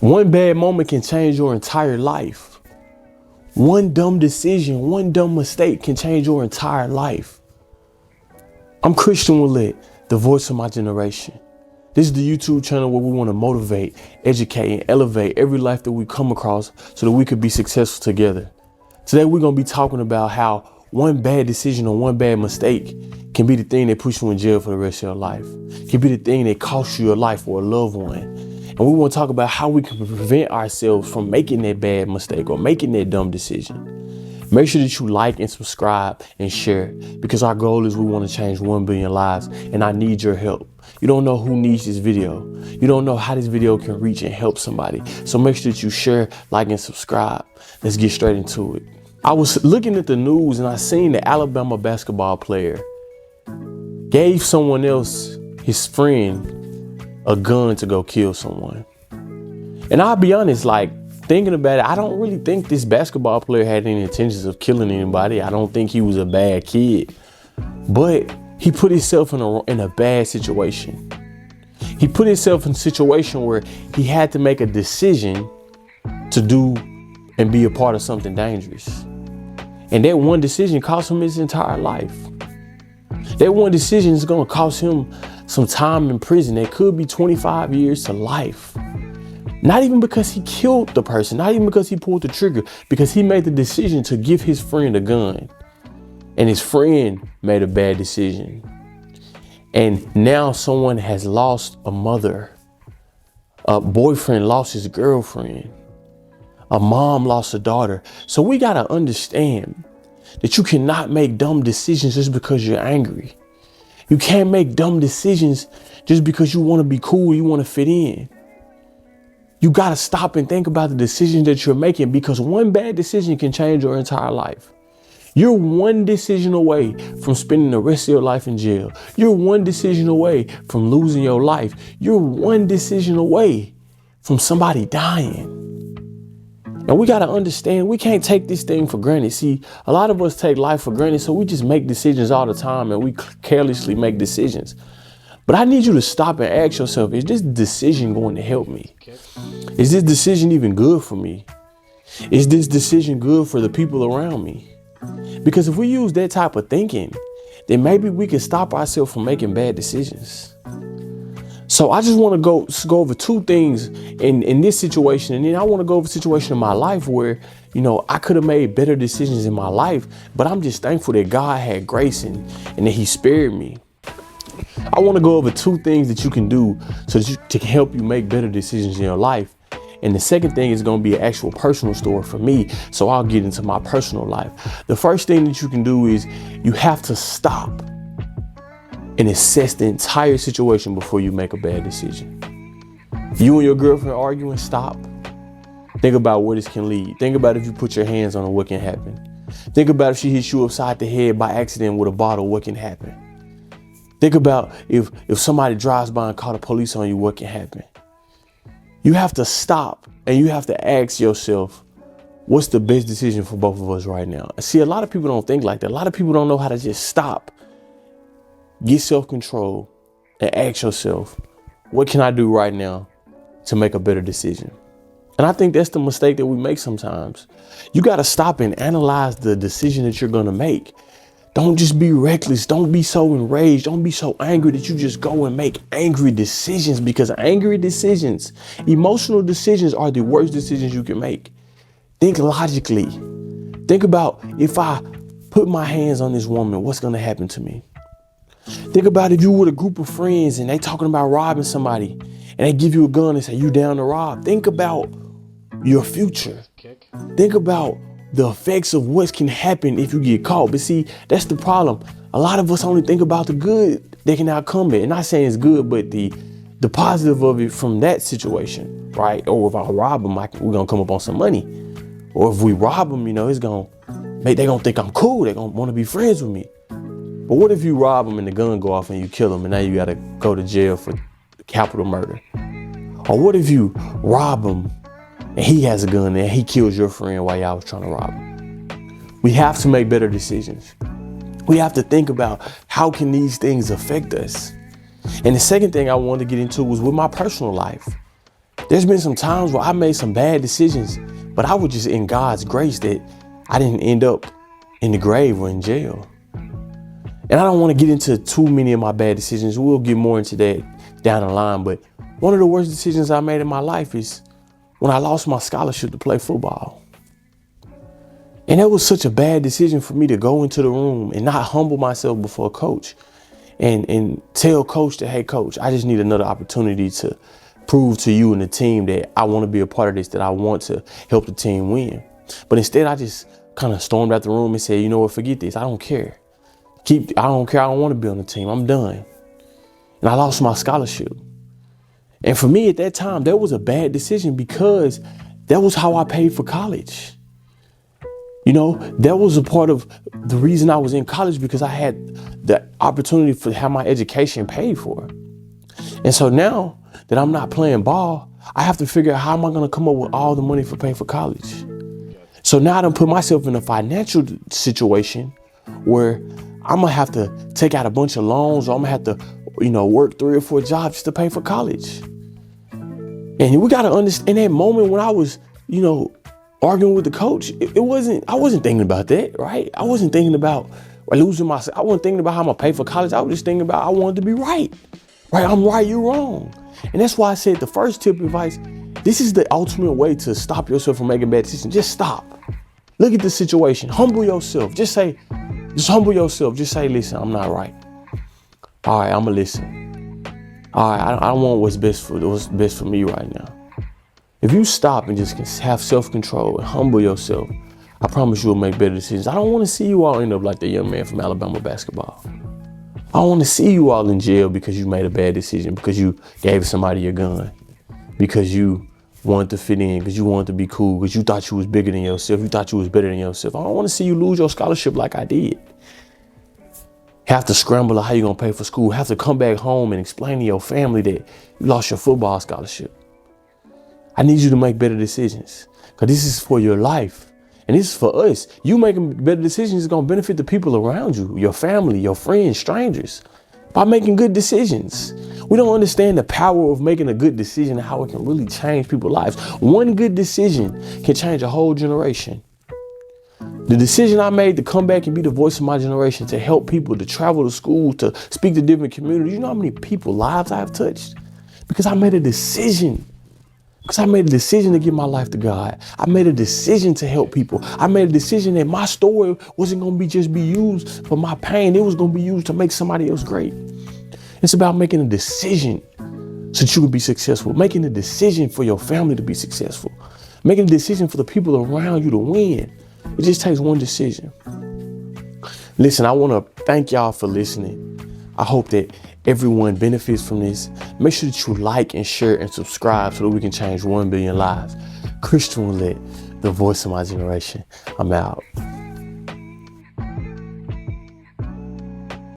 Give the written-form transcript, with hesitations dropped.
One bad moment can change your entire life. One dumb decision, one dumb mistake can change your entire life. I'm Christion Willett, the voice of my generation. This is the YouTube channel where we want to motivate, educate, and elevate every life that we come across so that we could be successful together. Today, we're going to be talking about how one bad decision or one bad mistake can be the thing that puts you in jail for the rest of your life. Can be the thing that costs you your life or a loved one. And we want to talk about how we can prevent ourselves from making that bad mistake or making that dumb decision. Make sure that you like and subscribe and share, because our goal is we want to change 1 billion lives, and I need your help. You don't know who needs this video. You don't know how this video can reach and help somebody. So make sure that you share, like, and subscribe. Let's get straight into it. I was looking at the news and I seen the Alabama basketball player gave someone else, his friend, a gun to go kill someone. And I'll be honest, like, thinking about it, I don't really think this basketball player had any intentions of killing anybody. I don't think he was a bad kid, but he put himself in a bad situation. He put himself in a situation where he had to make a decision to do and be a part of something dangerous. And that one decision cost him his entire life. That one decision is going to cost him some time in prison. That could be 25 years to life. Not even because he killed the person, not even because he pulled the trigger, because he made the decision to give his friend a gun. And his friend made a bad decision. And now someone has lost a mother. A boyfriend lost his girlfriend. A mom lost a daughter. So we got to understand that you cannot make dumb decisions just because you're angry. You can't make dumb decisions just because you want to be cool, you want to fit in. You got to stop and think about the decisions that you're making, because one bad decision can change your entire life. You're one decision away from spending the rest of your life in jail. You're one decision away from losing your life. You're one decision away from somebody dying. And we got to understand, we can't take this thing for granted. See, a lot of us take life for granted, so we just make decisions all the time and we carelessly make decisions. But I need you to stop and ask yourself, is this decision going to help me? Is this decision even good for me? Is this decision good for the people around me? Because if we use that type of thinking, then maybe we can stop ourselves from making bad decisions. So I just want to go over two things in this situation. And then I want to go over a situation in my life where, I could have made better decisions in my life, but I'm just thankful that God had grace and that he spared me. I want to go over two things that you can do to help you make better decisions in your life. And the second thing is going to be an actual personal story for me. So I'll get into my personal life. The first thing that you can do is you have to stop and assess the entire situation before you make a bad decision. If you and your girlfriend are arguing, stop. Think about where this can lead. Think about if you put your hands on her, what can happen. Think about if she hits you upside the head by accident with a bottle, what can happen. Think about if somebody drives by and call the police on you, what can happen. You have to stop and you have to ask yourself, what's the best decision for both of us right now? See, a lot of people don't think like that. A lot of people don't know how to just stop, get self-control, and ask yourself, what can I do right now to make a better decision? And I think that's the mistake that we make sometimes. You got to stop and analyze the decision that you're going to make. Don't just be reckless. Don't be so enraged. Don't be so angry that you just go and make angry decisions, because angry decisions, emotional decisions are the worst decisions you can make. Think logically. Think about, if I put my hands on this woman, what's going to happen to me? Think about if you were with a group of friends and they talking about robbing somebody and they give you a gun and say, you down to rob. Think about your future. Think about the effects of what can happen if you get caught. But see, that's the problem. A lot of us only think about the good that can outcome it. And not saying it's good, but the positive of it from that situation, right? Or if I rob them, we're going to come up on some money. Or if we rob them, they're going to think I'm cool. They're going to want to be friends with me. But what if you rob them and the gun go off and you kill them and now you got to go to jail for capital murder? Or what if you rob him and he has a gun and he kills your friend while y'all was trying to rob him? We have to make better decisions. We have to think about, how can these things affect us? And the second thing I wanted to get into was with my personal life. There's been some times where I made some bad decisions, but I was just in God's grace that I didn't end up in the grave or in jail. And I don't want to get into too many of my bad decisions. We'll get more into that down the line. But one of the worst decisions I made in my life is when I lost my scholarship to play football. And it was such a bad decision for me to go into the room and not humble myself before coach and tell coach that, hey, coach, I just need another opportunity to prove to you and the team that I want to be a part of this, that I want to help the team win. But instead, I just kind of stormed out the room and said, you know what, forget this. I don't care. I don't care. I don't want to be on the team. I'm done. And I lost my scholarship. And for me at that time, that was a bad decision because that was how I paid for college. You know, that was a part of the reason I was in college, because I had the opportunity to have my education paid for. And so now that I'm not playing ball, I have to figure out how am I going to come up with all the money for paying for college. So now I done put myself in a financial situation where I'm going to have to take out a bunch of loans, or I'm going to have to, work 3 or 4 jobs just to pay for college. And we got to understand, in that moment when I was, arguing with the coach, I wasn't thinking about that, right? I wasn't thinking about losing myself. I wasn't thinking about how I'm going to pay for college. I was just thinking about I wanted to be right. Right? I'm right, you're wrong. And that's why I said the first tip of advice, this is the ultimate way to stop yourself from making bad decisions. Just stop. Look at the situation. Humble yourself. Just humble yourself. Just say, listen, I'm not right. All right, I'm going to listen. All right, I want what's best for me right now. If you stop and just have self-control and humble yourself, I promise you'll make better decisions. I don't want to see you all end up like the young man from Alabama basketball. I don't want to see you all in jail because you made a bad decision, because you gave somebody your gun, because you wanted to fit in, because you wanted to be cool, because you thought you was bigger than yourself. You thought you was better than yourself. I don't want to see you lose your scholarship like I did. Have to scramble how you're going to pay for school. Have to come back home and explain to your family that you lost your football scholarship. I need you to make better decisions, because this is for your life. And this is for us. You making better decisions is going to benefit the people around you, your family, your friends, strangers, by making good decisions. We don't understand the power of making a good decision and how it can really change people's lives. One good decision can change a whole generation. The decision I made to come back and be the voice of my generation, to help people, to travel to school, to speak to different communities. You know how many people's lives I've touched? Because I made a decision. Because I made a decision to give my life to God. I made a decision to help people. I made a decision that my story wasn't going to just be used for my pain. It was going to be used to make somebody else great. It's about making a decision so that you can be successful. Making a decision for your family to be successful. Making a decision for the people around you to win. It just takes one decision. Listen, I want to thank y'all for listening. I hope that everyone benefits from this. Make sure that you like and share and subscribe so that we can change 1 billion lives. Christion Willett, the voice of my generation. I'm out.